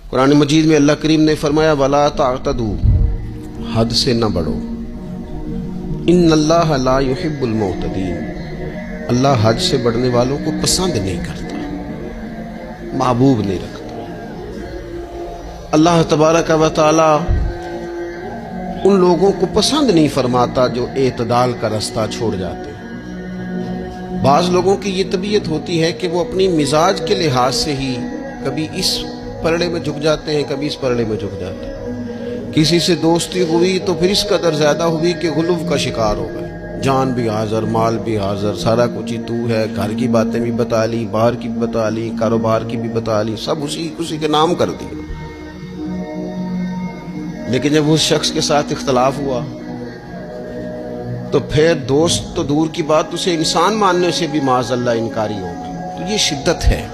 قرآن مجید میں اللہ کریم نے فرمایا وَلَا تَعْتَدُوا، حد سے نہ بڑھو، ان اللہ لا يحب المعتدین، اللہ حد سے بڑھنے والوں کو پسند نہیں کرتا، محبوب نہیں رکھتا۔ اللہ تبارک و تعالی ان لوگوں کو پسند نہیں فرماتا جو اعتدال کا رستہ چھوڑ جاتے ہیں۔ بعض لوگوں کی یہ طبیعت ہوتی ہے کہ وہ اپنی مزاج کے لحاظ سے ہی کبھی اس پرڑے میں جھک جاتے ہیں، کبھی اس پرڑے میں جھک جاتے ہیں۔ کسی سے دوستی ہوئی تو پھر اس قدر زیادہ ہوئی کہ غلو کا شکار ہو گئے، جان بھی حاضر، مال بھی حاضر، سارا کچھ ہی تو ہے، گھر کی باتیں بھی بتا لی، باہر کی بھی بتا لی، کاروبار کی بھی بتا لی، سب اسی کے نام کر دی۔ لیکن جب اس شخص کے ساتھ اختلاف ہوا تو پھر دوست تو دور کی بات، اسے انسان ماننے سے بھی معاذ اللہ انکاری ہو گئی۔ تو یہ شدت ہے۔